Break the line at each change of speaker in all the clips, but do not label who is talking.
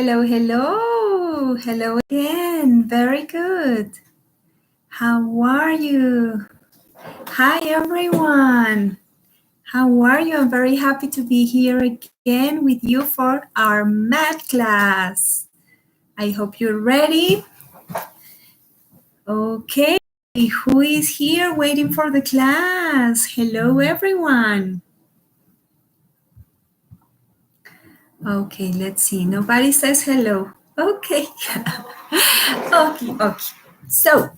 Hello, hello. Hello again. Very good. How are you? Hi, everyone. How are you? I'm very happy to be here again with you for our math class. I hope you're ready. Okay. Who is here waiting for the class? Hello, everyone. Okay, let's see. Nobody says hello. Okay. okay. So,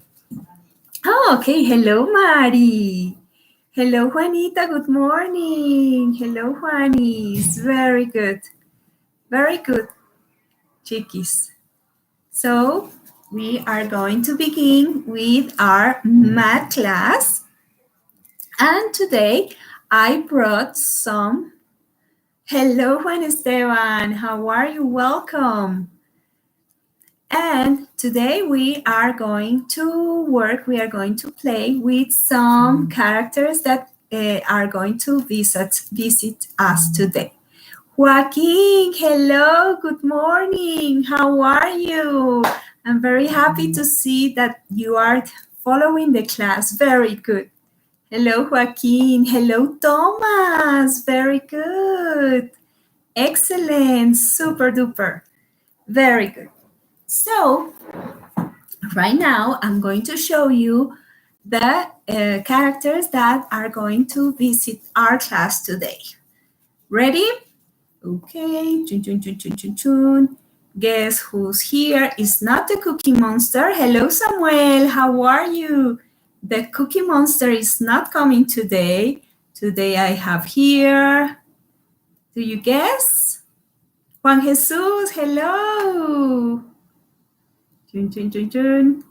okay. Hello, Mari. Hello, Juanita. Good morning. Hello, Juanis. Very good. Very good, chiquis. So, we are going to begin with our math class. And today, I brought some. Hello, Juan Esteban. How are you? Welcome. And today we are going to play with some characters that are going to visit us today. Joaquin, hello, good morning. How are you? I'm very happy to see that you are following the class. Very good. Hello, Joaquin. Hello, Thomas. Very good. Excellent. Super duper. Very good. So, right now, I'm going to show you the characters that are going to visit our class today. Ready? Okay. Chun, chun, chun, chun, chun, chun. Guess who's here? It's not the Cookie Monster. Hello, Samuel. How are you? The Cookie Monster is not coming today. Today I have here. Do you guess? Juan Jesus, hello. Chun, chun, chun, chun.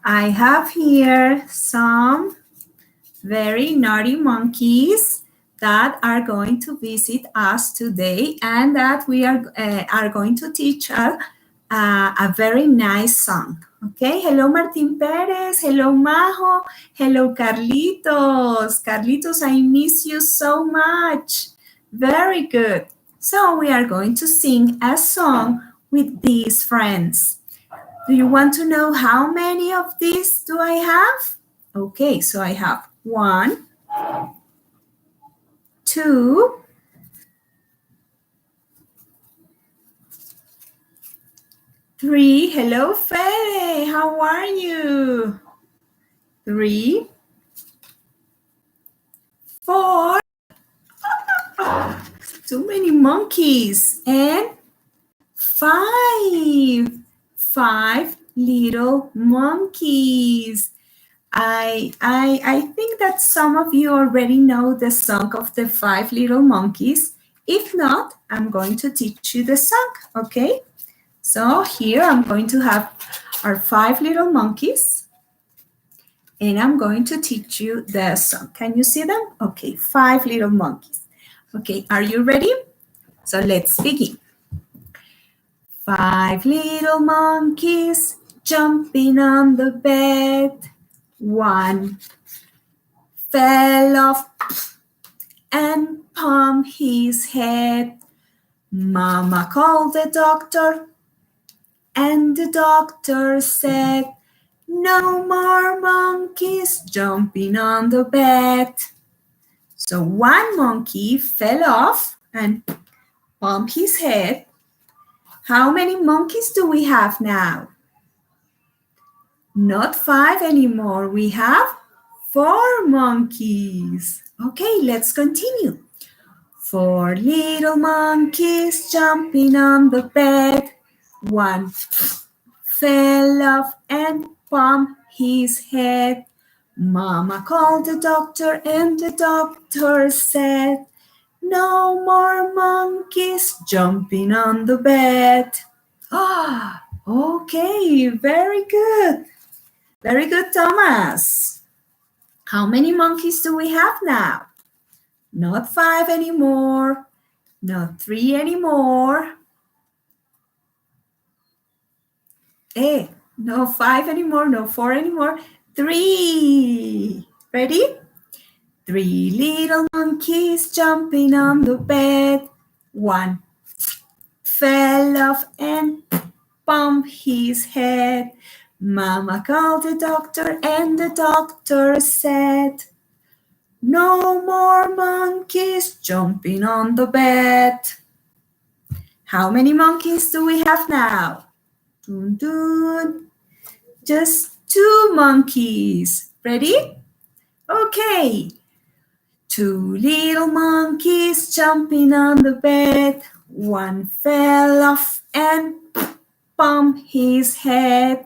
I have here some very naughty monkeys that are going to visit us today and that we are going to teach a very nice song. Okay, hello Martin Perez, hello Majo, hello Carlitos. Carlitos, I miss you so much. Very good. So we are going to sing a song with these friends. Do you want to know how many of these do I have? Okay, so I have 1, 2, 3. Hello, Fede. How are you? 3, 4. Too many monkeys. And 5. 5 little monkeys. I think that some of you already know the song of the 5 little monkeys. If not, I'm going to teach you the song, okay? So here I'm going to have our 5 little monkeys and I'm going to teach you the song. Can you see them? Okay, 5 little monkeys. Okay, are you ready? So let's begin. 5 little monkeys jumping on the bed. 1 fell off and bumped his head. Mama called the doctor and the doctor said, no more monkeys jumping on the bed. So 1 monkey fell off and bumped his head. How many monkeys do we have now? Not 5 anymore. We have 4 monkeys. Okay, let's continue. 4 little monkeys jumping on the bed. 1 fell off and bumped his head. Mama called the doctor and the doctor said, no more monkeys jumping on the bed. Okay, very good. Very good, Thomas. How many monkeys do we have now? Not 5 anymore. Not 3 anymore. No 5 anymore, no 4 anymore. 3. Ready? 3 little monkeys jumping on the bed. 1 fell off and bumped his head. Mama called the doctor and the doctor said, no more monkeys jumping on the bed. How many monkeys do we have now? Dun, dun. Just 2 monkeys. Ready? Okay. 2 little monkeys jumping on the bed. One fell off and bumped his head.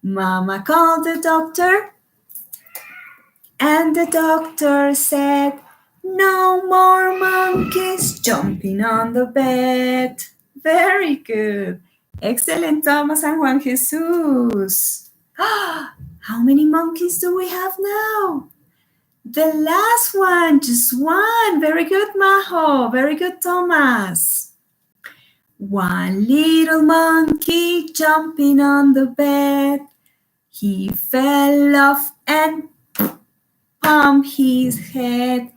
Mama called the doctor and the doctor said, no more monkeys jumping on the bed. Very good. Excellent, Thomas and Juan Jesus. How many monkeys do we have now? The last one, just 1. Very good, Majo. Very good, Thomas. 1 little monkey jumping on the bed. He fell off and bumped his head.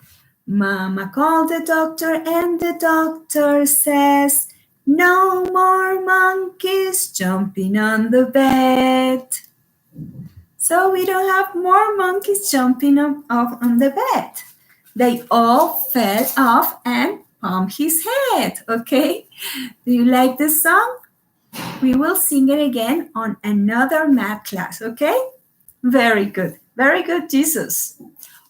Mama called the doctor and the doctor says, no more monkeys jumping on the bed. So we don't have more monkeys jumping off on the bed. They all fell off and bumped his head, okay? Do you like this song? We will sing it again on another math class, okay? Very good, Jesus.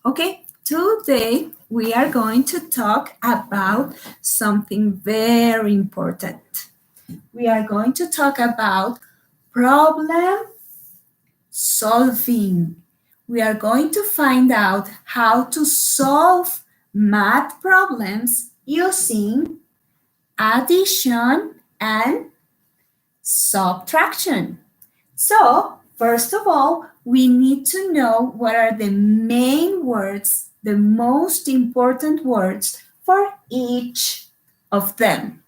Okay, today we are going to talk about something very important. We are going to talk about problem solving. We are going to find out how to solve math problems using addition and subtraction. So, first of all, we need to know what are the main words, the most important words for each of them,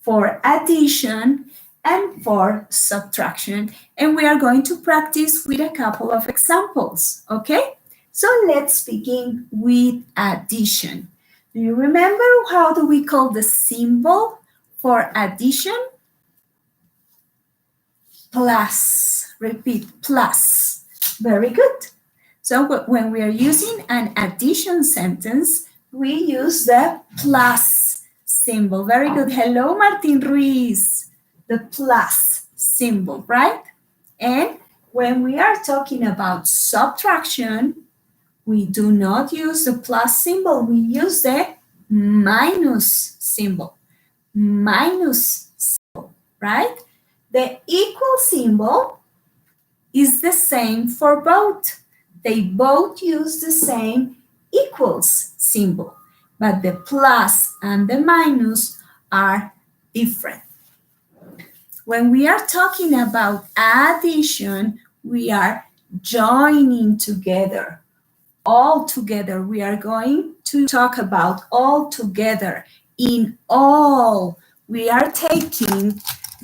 for addition and for subtraction. And we are going to practice with a couple of examples, okay? So let's begin with addition. Do you remember how do we call the symbol for addition? Plus. Repeat, plus. Very good. So when we are using an addition sentence, we use the plus symbol. Very good. Hello, Martin Ruiz. The plus symbol, right? And when we are talking about subtraction, we do not use the plus symbol. We use the minus symbol. Minus symbol, right? The equal symbol is the same for both. They both use the same equals symbol, but the plus and the minus are different. When we are talking about addition, we are joining together. All together, we are going to talk about all together. In all, we are taking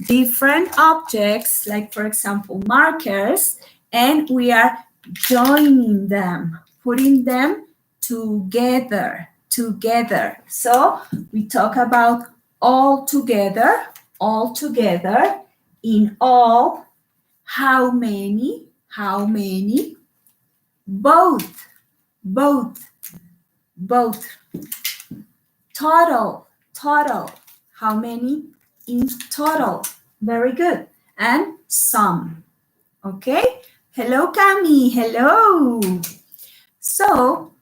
different objects, like for example, markers, and we are joining them, putting them together. So we talk about all together, in all, how many, both, total, how many in total. Very good. And some. Okay. Hello, Cami. Hello. So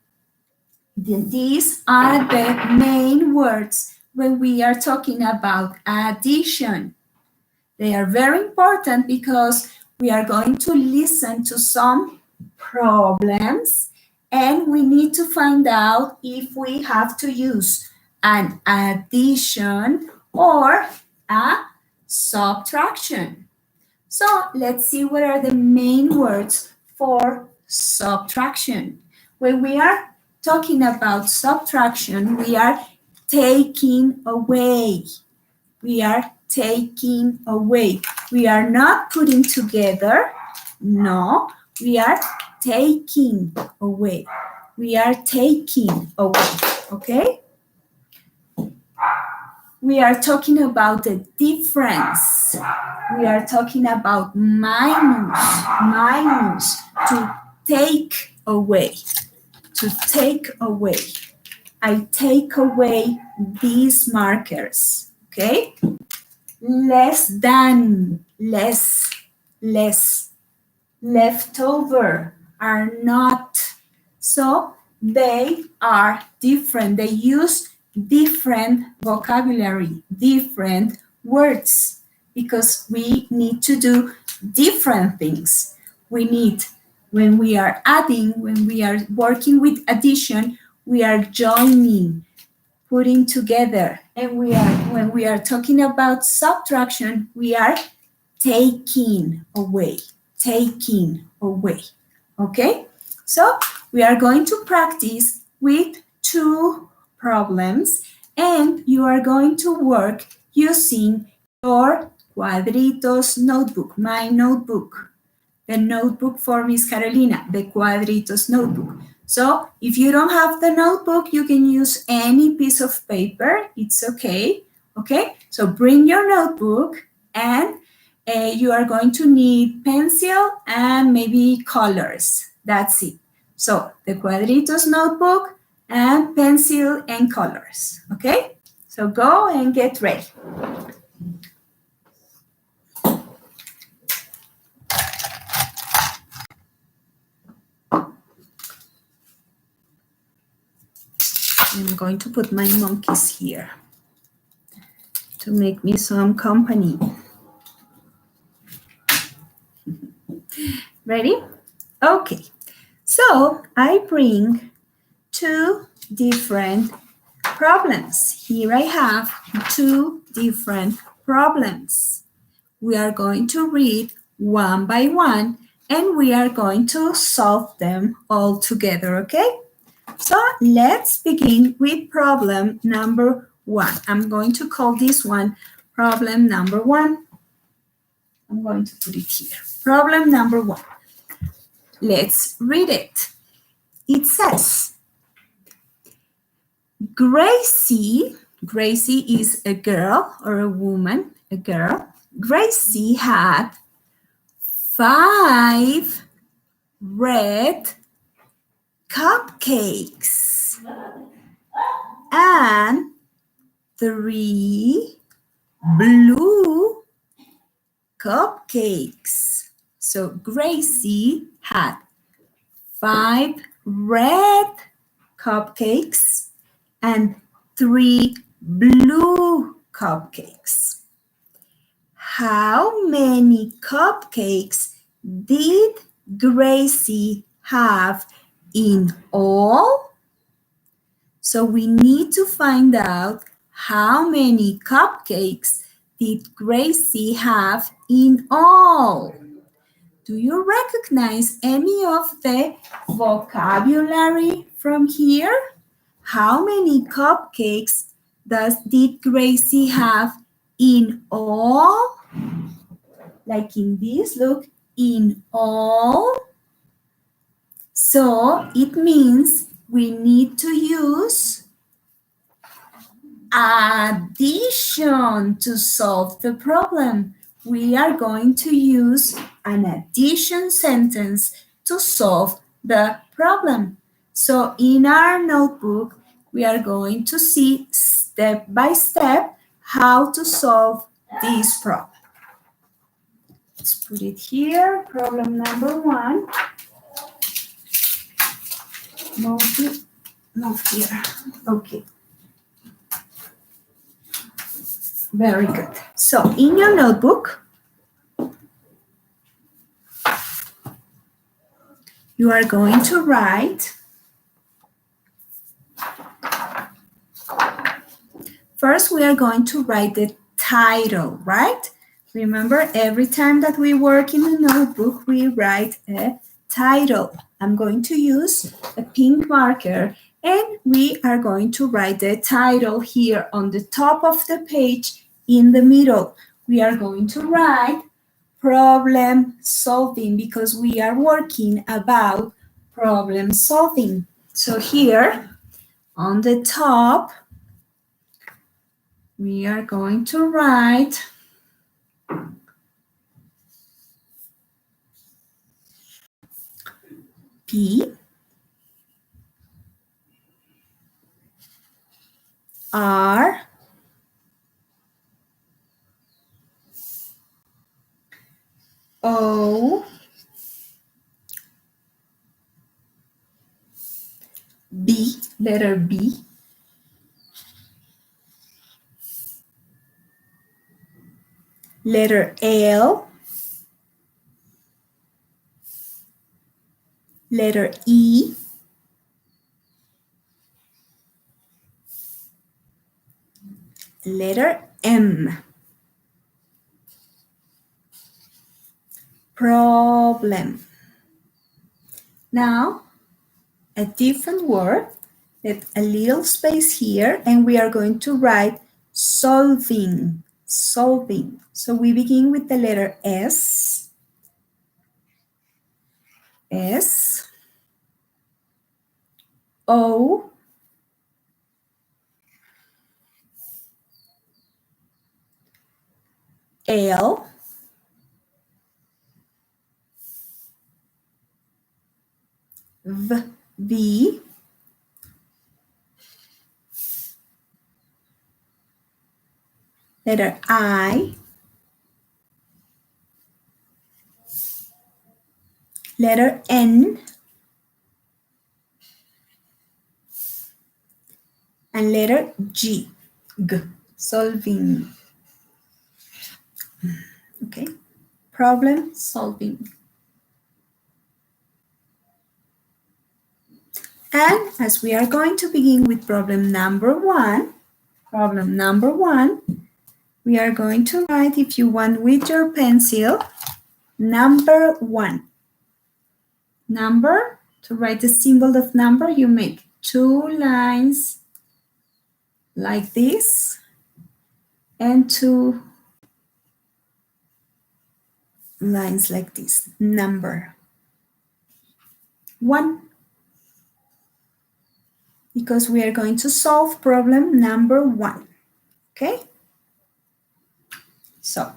these are the main words when we are talking about addition. They are very important because we are going to listen to some problems and we need to find out if we have to use an addition or a subtraction. So let's see what are the main words for subtraction. When we are talking about subtraction, we are taking away. We are taking away. We are not putting together. No, we are taking away. We are taking away, okay? we are talking about the difference. We are talking about minus, to take away, to take away. I take away these markers, okay? Less than, less, leftover, are not. So they are different. They use different vocabulary, different words, because we need to do different things. We need, when we are adding, when we are working with addition, we are joining, putting together. And when we are talking about subtraction, we are taking away, okay? So we are going to practice with 2 problems, and you are going to work using your Cuadritos notebook, my notebook, the notebook for Miss Carolina, the Cuadritos notebook. So if you don't have the notebook, you can use any piece of paper. It's okay, okay? So bring your notebook, and you are going to need pencil and maybe colors. That's it. So the Cuadritos notebook and pencil and colors, okay? So go and get ready. I'm going to put my monkeys here to make me some company. Ready? Okay. So I bring 2 different problems. Here I have 2 different problems. We are going to read one by one, and we are going to solve them all together, okay? So let's begin with problem number 1. I'm going to call this one problem number 1. I'm going to put it here. Problem number 1. Let's read it. It says, Gracie is a girl or a woman, a girl. Gracie had 5 red cupcakes and 3 blue cupcakes. So Gracie had 5 red cupcakes and 3 blue cupcakes. How many cupcakes did Gracie have in all? So we need to find out how many cupcakes did Gracie have in all. Do you recognize any of the vocabulary from here? How many cupcakes did Gracie have in all? Like in this, look, in all. So it means we need to use addition to solve the problem. We are going to use an addition sentence to solve the problem. So in our notebook, we are going to see step by step how to solve this problem. Let's put it here, problem number 1. Move here. Okay. Very good. So in your notebook, you are going to write, first we are going to write the title, right? Remember, every time that we work in a notebook, we write a title. I'm going to use a pink marker, and we are going to write the title here on the top of the page in the middle. We are going to write problem solving because we are working about problem solving. So here on the top, we are going to write P R O B, letter B, letter L, letter E, letter M. Problem. Now, a different word with a little space here, and we are going to write solving. Solving. So we begin with the letter S. S. O. L. V. V. Letter I. Letter N. And letter G. G. Solving. Okay. Problem solving. And as we are going to begin with problem number one, we are going to write, if you want with your pencil, number one. Number, to write the symbol of number, you make 2 lines like this and 2 lines like this. Number one. Because we are going to solve problem number one. Okay? So,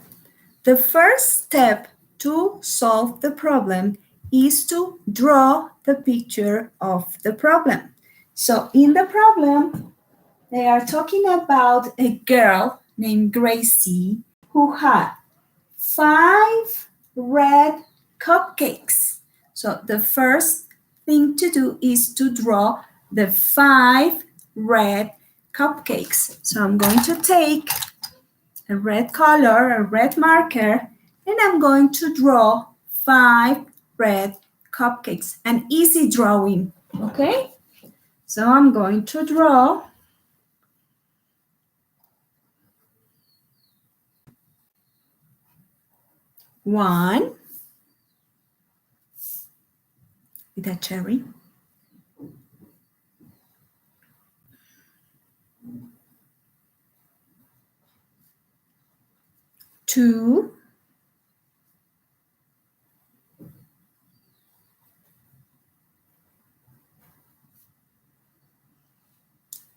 the first step to solve the problem is to draw the picture of the problem. So, in the problem, they are talking about a girl named Gracie who had 5 red cupcakes. So, the first thing to do is to draw the 5 red cupcakes. So, I'm going to take a red color, a red marker, and I'm going to draw 5 red cupcakes. An easy drawing, okay? So I'm going to draw 1 with a cherry, 2,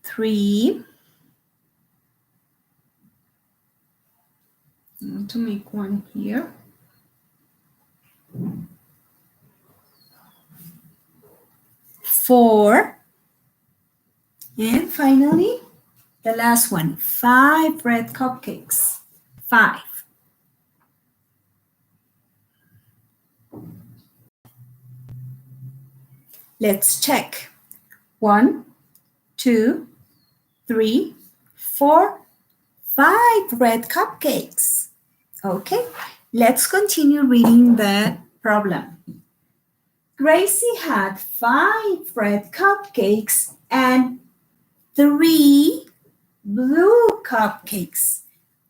3, I'm going to make 1 here, 4, and finally, the last one, 5 red cupcakes, 5. Let's check. 1, 2, 3, 4, 5 red cupcakes. Okay, let's continue reading the problem. Gracie had 5 red cupcakes and 3 blue cupcakes.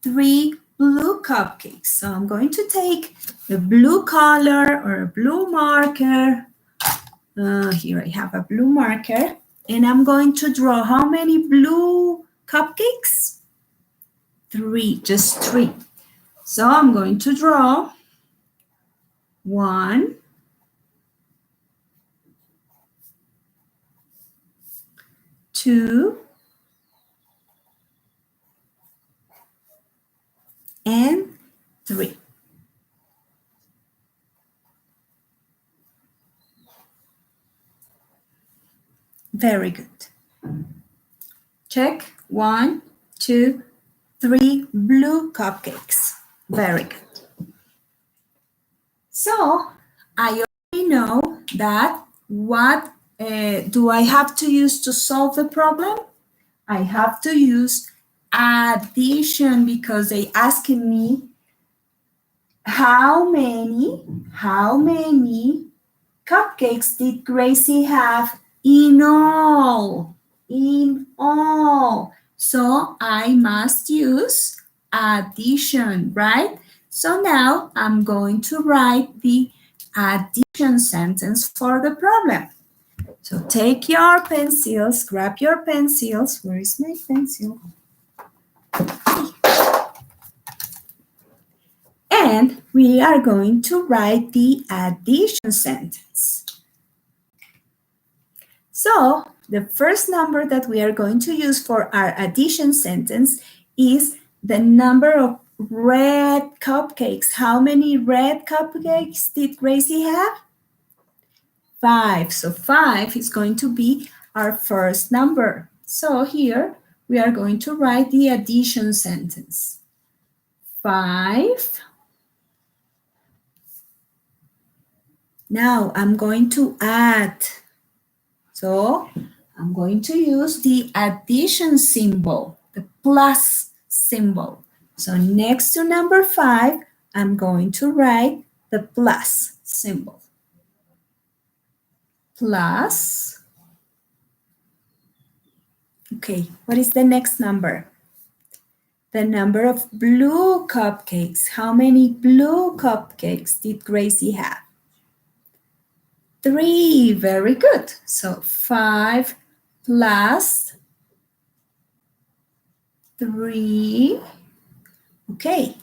3 blue cupcakes. So I'm going to take a blue color or a blue marker. Here I have a blue marker. And I'm going to draw how many blue cupcakes? 3, just 3. So I'm going to draw 1, 2, 3. Very good. Check. 1, 2, 3 blue cupcakes. Very good. So I already know that what do I have to use to solve the problem? I have to use addition because they asking me how many cupcakes did Gracie have in all? In all. So I must use addition, right? So now I'm going to write the addition sentence for the problem. So take your pencils, grab your pencils. Where is my pencil? And we are going to write the addition sentence. So the first number that we are going to use for our addition sentence is the number of red cupcakes. How many red cupcakes did Gracie have? 5. So 5 is going to be our first number. So here we are going to write the addition sentence. 5. Now I'm going to add. So I'm going to use the addition symbol, the plus symbol. So next to number 5, I'm going to write the plus symbol. Plus. Okay, what is the next number? The number of blue cupcakes. How many blue cupcakes did Gracie have? 3, very good. So 5 plus 3. Okay.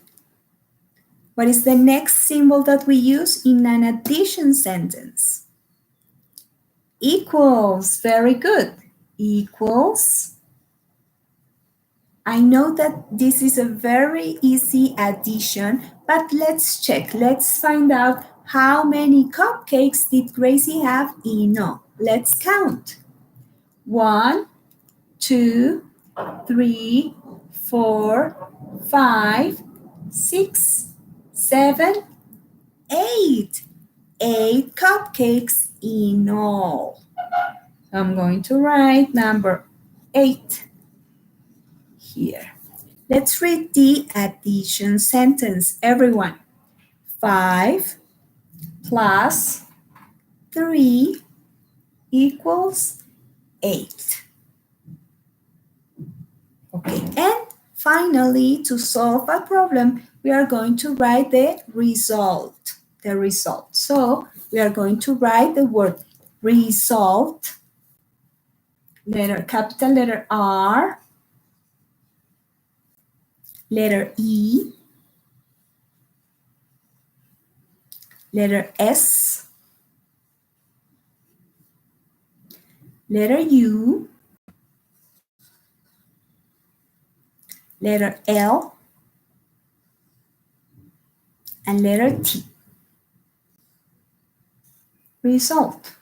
What is the next symbol that we use in an addition sentence? Equals, very good. Equals. I know that this is a very easy addition, but let's check. Let's find out how many cupcakes did Gracie have in all. Let's count. 1, 2, 3, 4, 5, 6, 7, 8. 8 cupcakes in all. I'm going to write number 8 here. Let's read the addition sentence, everyone. 5 plus 3 equals 8. Okay, and finally, to solve a problem, we are going to write the result. So we are going to write the word result, capital letter R, letter E, letter S, letter U, letter L, and letter T. Result.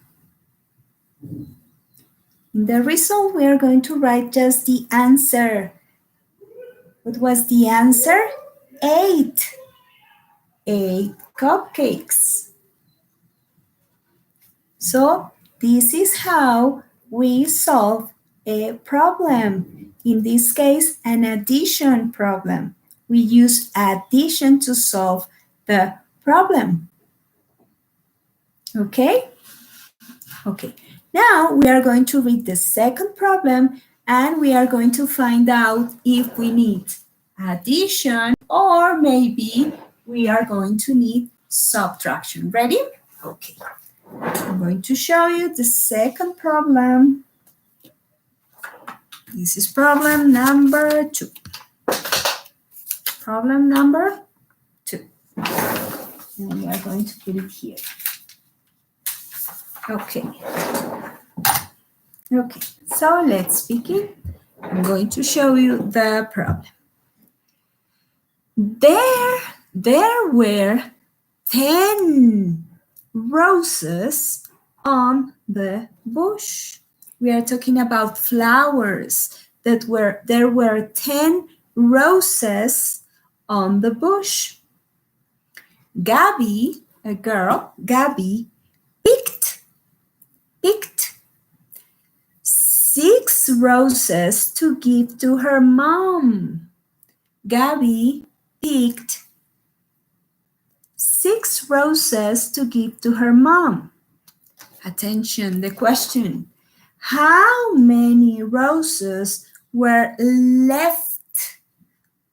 In the result, we are going to write just the answer. What was the answer? 8. 8 cupcakes. So this is how we solve a problem. In this case, an addition problem. We use addition to solve the problem. Okay? Okay. Now we are going to read the second problem and we are going to find out if we need addition or maybe we are going to need subtraction. Ready? Okay. I'm going to show you the second problem. This is problem number 2. Problem number 2. And we are going to put it here. Okay. Okay, so let's begin. I'm going to show you the problem. There There were 10 roses on the bush. We are talking about flowers there were 10 roses on the bush. Gabby, a girl, Gabby picked 6 roses to give to her mom. Gabby picked 6 roses to give to her mom. Attention, the question. How many roses were left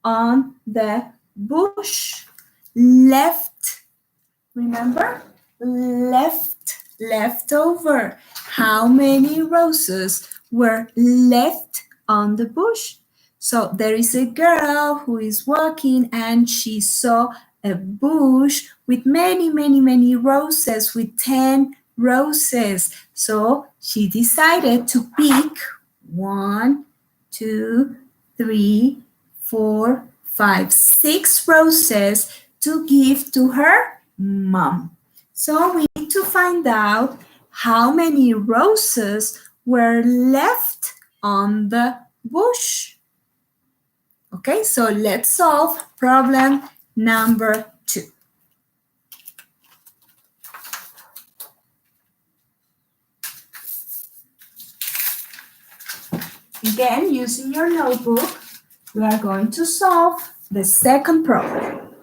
on the bush? Left, remember? Leftover. How many roses were left on the bush? So there is a girl who is walking and she saw a bush with many roses, with 10 roses. So she decided to pick 1, 2, 3, 4, 5, 6 roses to give to her mom. So we need to find out how many roses were left on the bush. Okay, so let's solve problem number 2. Again, using your notebook, we are going to solve the second problem.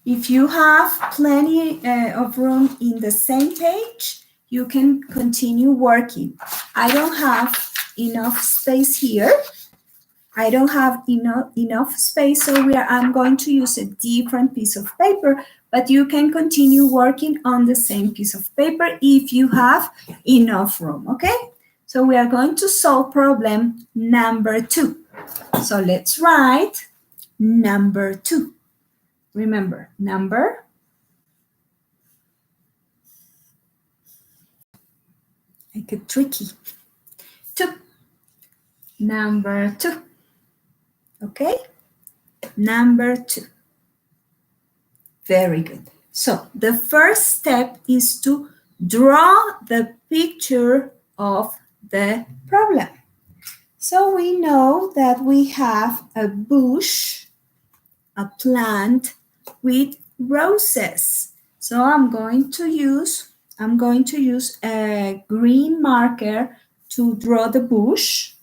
If you have plenty of room in the same page, you can continue working. I don't have enough space here. I don't have enough space, so I'm going to use a different piece of paper, but you can continue working on the same piece of paper if you have enough room, okay? So we are going to solve problem number 2. So let's write number 2. Remember, number, make it tricky. 2. Number 2. Okay? Number 2. Very good. So the first step is to draw the picture of the problem. So we know that we have a bush, a plant with roses. So I'm going to use a green marker to draw the bush.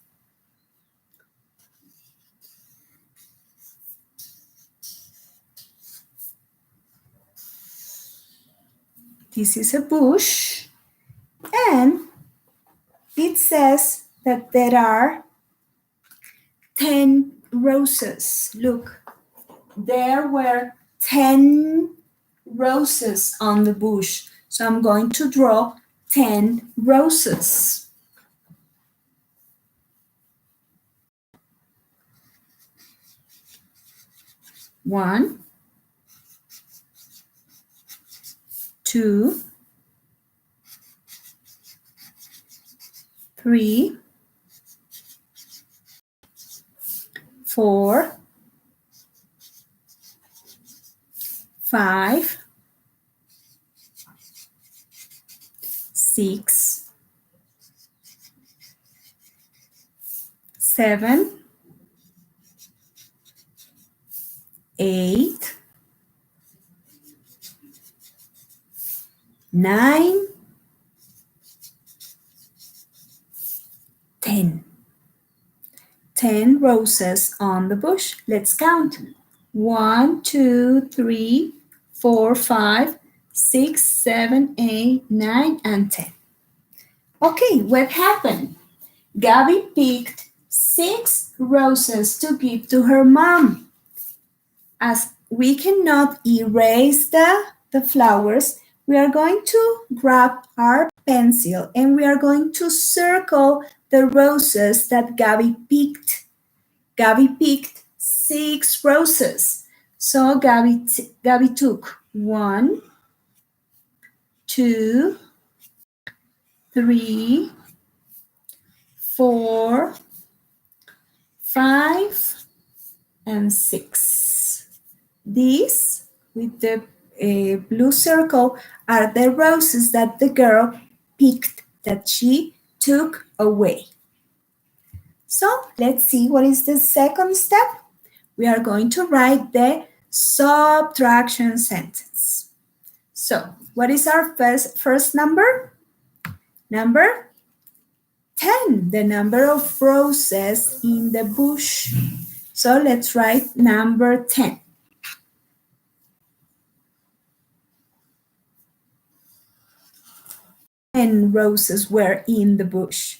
This is a bush, and it says that there are 10 roses. Look, there were 10 roses on the bush. So I'm going to draw 10 roses. One, 2, 3, 4, 5, 6, 7, 8, 9, 10. 10 roses on the bush. Let's count. 1, 2, 3, 4, 5, 6, 7, 8, 9, and 10. Okay, what happened? Gabby picked 6 roses to give to her mom. As we cannot erase the flowers, we are going to grab our pencil and we are going to circle the roses that Gabby picked. Gabby picked 6 roses. So Gabby took 1, 2, 3, 4, 5, and 6. These, with the blue circle, are the roses that the girl picked, that she took away. So let's see what is the second step. We are going to write the subtraction sentence. So what is our first number? Number 10, the number of roses in the bush. So let's write number 10. 10 roses were in the bush.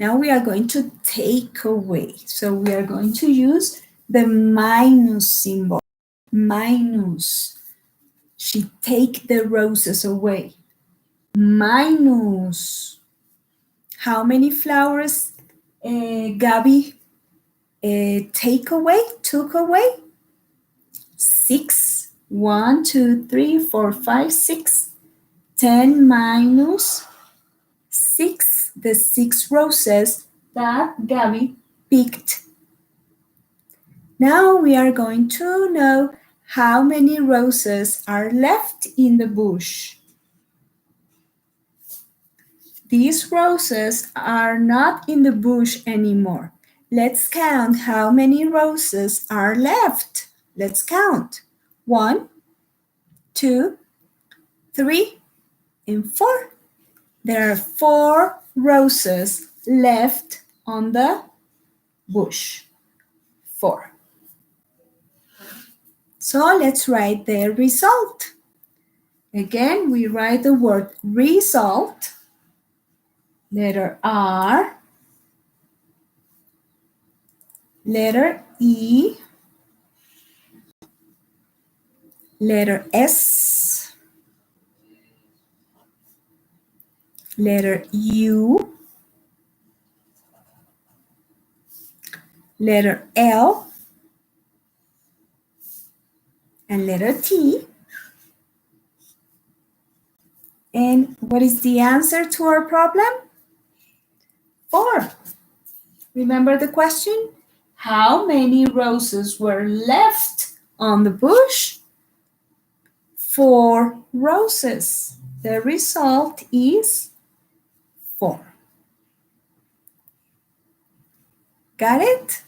Now we are going to take away. So we are going to use the minus symbol. Minus. She take the roses away. Minus. How many flowers Gabby took away? 6. 1, 2, 3, 4, 5, 6. 10 minus 6, the 6 roses that Gabby picked. Now we are going to know how many roses are left in the bush. These roses are not in the bush anymore. Let's count how many roses are left. Let's count. 1, 2, 3, and 4. There are 4 roses left on the bush. 4. So let's write the result. Again, we write the word result, letter R, letter E, letter S, letter U, letter L, and letter T. And what is the answer to our problem? 4. Remember the question? How many roses were left on the bush? 4 roses. The result is 4. Got it?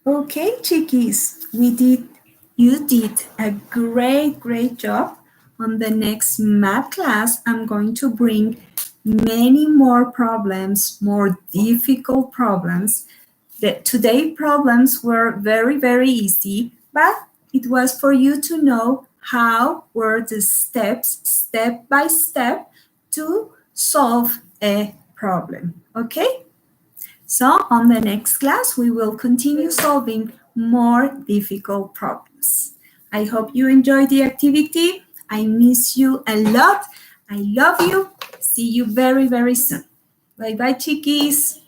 Okay, chickies, you did a great job. On the next math class, I'm going to bring many more problems, more difficult problems. Today problems were very easy, but it was for you to know how were the steps, step by step, to solve a problem, okay? So on the next class, we will continue solving more difficult problems. I hope you enjoyed the activity. I miss you a lot. I love you. See you very soon. Bye-bye, chickies.